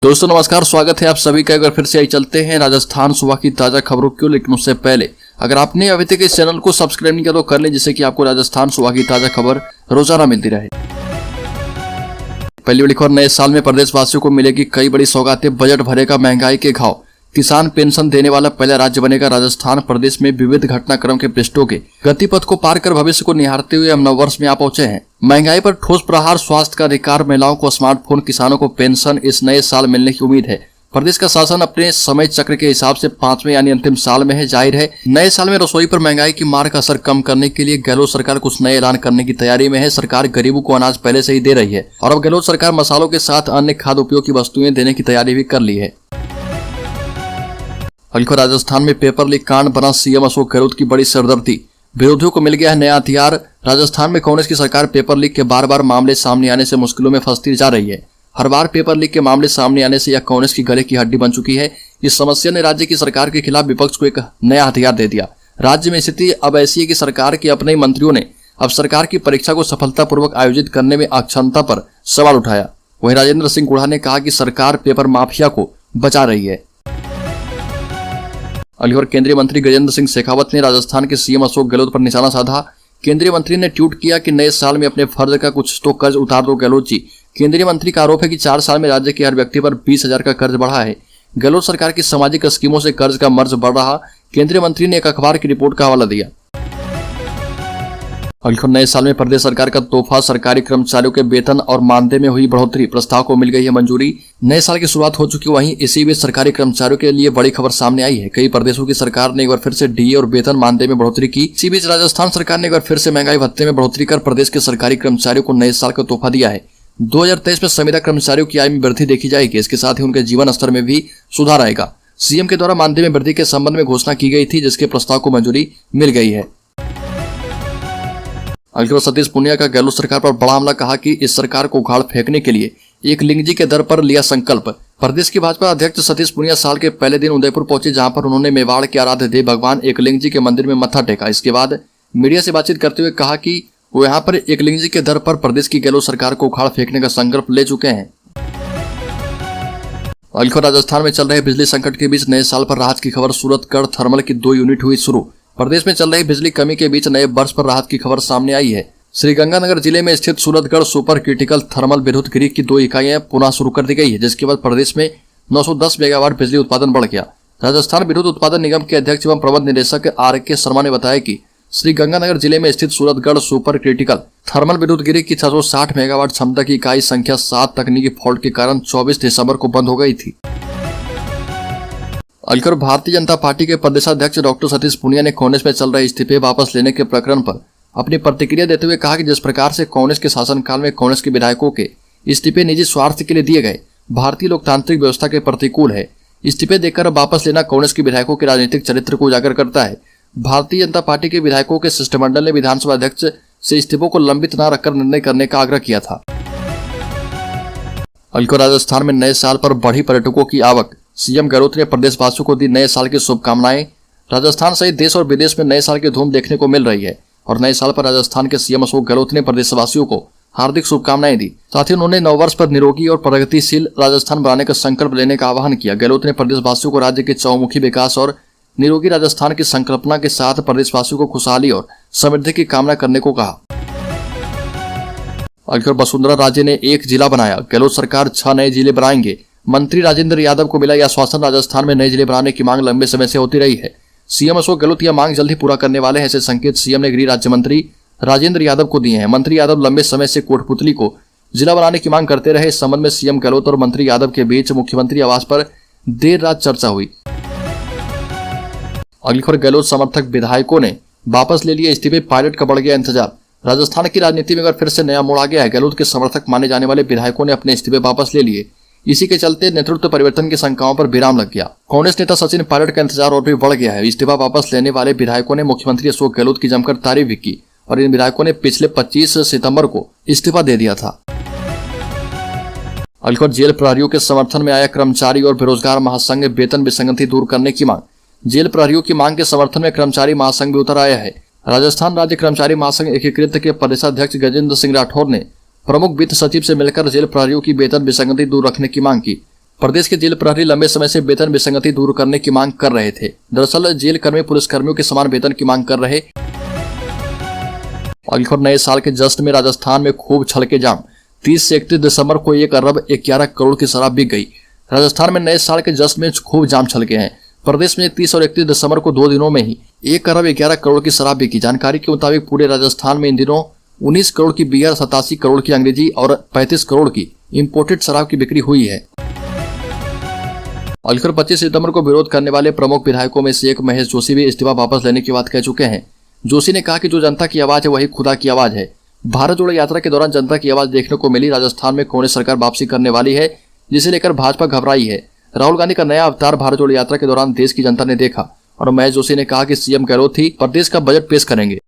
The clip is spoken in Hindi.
दोस्तों नमस्कार, स्वागत है आप सभी का। एक बार फिर से आई चलते हैं राजस्थान सुबह की ताजा खबरों क्यों, लेकिन उससे पहले अगर आपने अभी तक इस चैनल को सब्सक्राइब नहीं किया तो कर लें, जिससे कि आपको राजस्थान सुबह की ताजा खबर रोजाना मिलती रहे। पहली बड़ी खबर, नए साल में प्रदेशवासियों को मिलेगी कई बड़ी सौगातें, बजट भरेगा महंगाई के घाव। किसान पेंशन देने वाला पहला राज्य बनेगा राजस्थान। प्रदेश में विविध घटनाक्रम के पृष्ठों के गतिपथ को पार कर भविष्य को निहारते हुए हम नववर्ष में आ पहुंचे हैं। महंगाई पर ठोस प्रहार, स्वास्थ्य का अधिकार, महिलाओं को स्मार्टफोन, किसानों को पेंशन, इस नए साल मिलने की उम्मीद है। प्रदेश का शासन अपने समय चक्र के हिसाब से 5वें यानी अंतिम साल में है। जाहिर है नए साल में रसोई पर महंगाई की मार का असर कम करने के लिए गहलोत सरकार कुछ नए ऐलान करने की तैयारी में है। सरकार गरीबों को अनाज पहले से ही दे रही है और अब गहलोत सरकार मसालों के साथ अन्य खाद्य उपयोग की वस्तुएं देने की तैयारी भी कर ली है। राजस्थान में पेपर लीक कांड बना सीएम अशोक गहलोत की बड़ी सरदर्दी, विरोधियों को मिल गया है नया हथियार। राजस्थान में कांग्रेस की सरकार पेपर लीक के बार बार मामले सामने आने से मुश्किलों में फंसती जा रही है। हर बार पेपर लीक के मामले सामने आने से यह कांग्रेस की गले की हड्डी बन चुकी है। इस समस्या ने राज्य की सरकार के खिलाफ विपक्ष को एक नया हथियार दे दिया। राज्य में स्थिति अब ऐसी है कि सरकार के अपने मंत्रियों ने अब सरकार की परीक्षा को सफलतापूर्वक आयोजित करने में अक्षमता पर सवाल उठाया। वहीं राजेंद्र सिंह गुढ़ा ने कहा कि सरकार पेपर माफिया को बचा रही है। अलवर केंद्रीय मंत्री गजेंद्र सिंह शेखावत ने राजस्थान के सीएम अशोक गहलोत पर निशाना साधा। केंद्रीय मंत्री ने ट्वीट किया कि नए साल में अपने फर्ज का कुछ तो कर्ज उतार दो गहलोत जी। केंद्रीय मंत्री का आरोप है कि 4 साल में राज्य के हर व्यक्ति पर 20,000 का कर्ज बढ़ा है। गहलोत सरकार की सामाजिक स्कीमों से कर्ज का मर्ज बढ़ रहा। केंद्रीय मंत्री ने एक अखबार की रिपोर्ट का हवाला दिया। नए साल में प्रदेश सरकार का तोहफा, सरकारी कर्मचारियों के वेतन और मानदेय में हुई बढ़ोतरी, प्रस्ताव को मिल गई है मंजूरी। नए साल की शुरुआत हो चुकी, वहीं इसी बीच सरकारी कर्मचारियों के लिए बड़ी खबर सामने आई है। कई प्रदेशों की सरकार ने एक बार फिर से डीए और वेतन मानदेय में बढ़ोतरी की। इसी बीच राजस्थान सरकार ने एक बार फिर से महंगाई भत्ते में बढ़ोतरी कर प्रदेश के सरकारी कर्मचारियों को नए साल का तोहफा दिया है। 2023 में संविदा कर्मचारियों की आय में वृद्धि देखी जाएगी। इसके साथ ही उनके जीवन स्तर में भी सुधार आएगा। सीएम के द्वारा मानदेय में वृद्धि के संबंध में घोषणा की गई थी, जिसके प्रस्ताव को मंजूरी मिल गई है। सतीश पुनिया का गहलोत सरकार पर बड़ा हमला, कहा कि इस सरकार को उखाड़ फेंकने के लिए एक लिंग जी के दर पर लिया संकल्प। प्रदेश की भाजपा अध्यक्ष सतीश पुनिया साल के पहले दिन उदयपुर पहुंचे, जहां पर उन्होंने मेवाड़ के आराध्य देव भगवान एकलिंग जी के मंदिर में मत्था टेका। इसके बाद मीडिया से बातचीत करते हुए कहा कि वो यहाँ पर एकलिंग जी के दर पर प्रदेश की गहलोत सरकार को उखाड़ फेंकने का संकल्प ले चुके हैं। राजस्थान में चल रहे बिजली संकट के बीच नए साल पर राहत की खबर, सूरतगढ़ थर्मल की 2 यूनिट हुई शुरू। प्रदेश में चल रही बिजली कमी के बीच नए वर्ष पर राहत की खबर सामने आई है। श्रीगंगानगर जिले में स्थित सूरतगढ़ सुपर क्रिटिकल थर्मल विद्युत गृह की 2 इकाइयां पुनः शुरू कर दी गई है, जिसके बाद प्रदेश में 910 मेगावाट बिजली उत्पादन बढ़ गया। राजस्थान विद्युत उत्पादन निगम के अध्यक्ष एवं प्रबंध निदेशक RK शर्मा ने बताया कि श्रीगंगानगर जिले में स्थित सूरतगढ़ सुपर क्रिटिकल थर्मल विद्युत गृह की 660 मेगावाट क्षमता की इकाई संख्या 7 तकनीकी फॉल्ट के कारण 24 दिसंबर को बंद हो गई थी। भारतीय जनता पार्टी के प्रदेशाध्यक्ष डॉक्टर सतीश पुनिया ने कांग्रेस में चल रहे इस्तीफे वापस लेने के प्रकरण पर अपनी प्रतिक्रिया देते हुए कहा कि जिस प्रकार से कांग्रेस के शासनकाल में कांग्रेस के विधायकों के इस्तीफे निजी स्वार्थ के लिए दिए गए, भारतीय लोकतांत्रिक व्यवस्था के प्रतिकूल है। इस्तीफे देकर वापस लेना कांग्रेस के विधायकों के राजनीतिक चरित्र को उजागर करता है। भारतीय जनता पार्टी के विधायकों के शिष्टमंडल ने विधानसभा अध्यक्ष से इस्तीफों को लंबित न रखकर निर्णय करने का आग्रह किया था। राजस्थान में नए साल पर बढ़ी पर्यटकों की आवक, सीएम गहलोत ने प्रदेशवासियों को दी नए साल की शुभकामनाएं। राजस्थान सहित देश और विदेश में नए साल की धूम देखने को मिल रही है और नए साल पर राजस्थान के सीएम अशोक गहलोत ने प्रदेशवासियों को हार्दिक शुभकामनाएं दी। साथ ही उन्होंने नववर्ष पर निरोगी और प्रगतिशील राजस्थान बनाने का संकल्प लेने का आह्वान किया। गहलोत ने प्रदेशवासियों को राज्य के चौमुखी विकास और निरोगी राजस्थान की संकल्पना के साथ प्रदेशवासियों को खुशहाली और समृद्धि की कामना करने को कहा। वसुंधरा राजे ने 1 जिला बनाया, गहलोत सरकार 6 नए जिले बनाएंगे। मंत्री राजेंद्र यादव को मिला यह आश्वासन। राजस्थान में नए जिले बनाने की मांग लंबे समय से होती रही है। सीएम अशोक गहलोत यह मांग जल्द ही पूरा करने वाले हैं, ऐसे संकेत सीएम ने गृह राज्य मंत्री राजेंद्र यादव को दिए हैं। मंत्री यादव लंबे समय से कोटपुतली को जिला बनाने की मांग करते रहे। इस संबंध में सीएम गहलोत और मंत्री यादव के बीच मुख्यमंत्री आवास पर देर रात चर्चा हुई। अगली खबर, गहलोत समर्थक विधायकों ने वापस ले लिए इस्तीफे, पायलट का बढ़ गया इंतजार। राजस्थान की राजनीति में अगर फिर से नया मोड़ आ गया है। गहलोत के समर्थक माने जाने वाले विधायकों ने अपने इस्तीफे वापस ले लिए। इसी के चलते नेतृत्व परिवर्तन की शंकाओं पर विराम लग गया। कांग्रेस नेता सचिन पायलट का इंतजार और भी बढ़ गया है। इस्तीफा वापस लेने वाले विधायकों ने मुख्यमंत्री अशोक गहलोत की जमकर तारीफ भी की और इन विधायकों ने पिछले 25 सितंबर को इस्तीफा दे दिया था। जेल प्रहरियों के समर्थन में आया कर्मचारी और बेरोजगार महासंघ, वेतन विसंगति दूर करने की मांग। जेल प्रहरियों की मांग के समर्थन में कर्मचारी महासंघ भी उतर आया है। राजस्थान राज्य कर्मचारी महासंघ एकीकृत के प्रदेशाध्यक्ष गजेंद्र सिंह राठौर ने प्रमुख वित्त सचिव से मिलकर जेल प्रहरियों की वेतन विसंगति दूर रखने की मांग की। प्रदेश के जेल प्रहरी लंबे समय से वेतन विसंगति दूर करने की मांग कर रहे थे। दरअसल जेल कर्मी पुलिसकर्मियों के समान वेतन की मांग कर रहे। और नए साल के जश्न में राजस्थान में खूब छलके जाम। 30 से 31 दिसंबर को 1 अरब 11 करोड़ की शराब बिक गई। राजस्थान में नए साल के जश्न में खूब जाम छलके हैं। प्रदेश में 30 और 31 दिसंबर को 2 दिनों में ही 1 अरब 11 करोड़ की शराब बिकी। जानकारी के मुताबिक पूरे राजस्थान में इन दिनों 19 करोड़ की बियर, 87 करोड़ की अंग्रेजी और 35 करोड़ की इम्पोर्टेड शराब की बिक्री हुई है। और 25 सितंबर को विरोध करने वाले प्रमुख विधायकों में से एक महेश जोशी भी इस्तीफा वापस लेने की बात कह चुके हैं। जोशी ने कहा कि जो जनता की आवाज है वही खुदा की आवाज है। भारत जोड़ो यात्रा के दौरान जनता की आवाज देखने को मिली। राजस्थान में कांग्रेस सरकार वापसी करने वाली है, जिसे लेकर भाजपा घबराई है। राहुल गांधी का नया अवतार भारत जोड़ो यात्रा के दौरान देश की जनता ने देखा और महेश जोशी ने कहा कि सीएम गहलोत ही प्रदेश का बजट पेश करेंगे।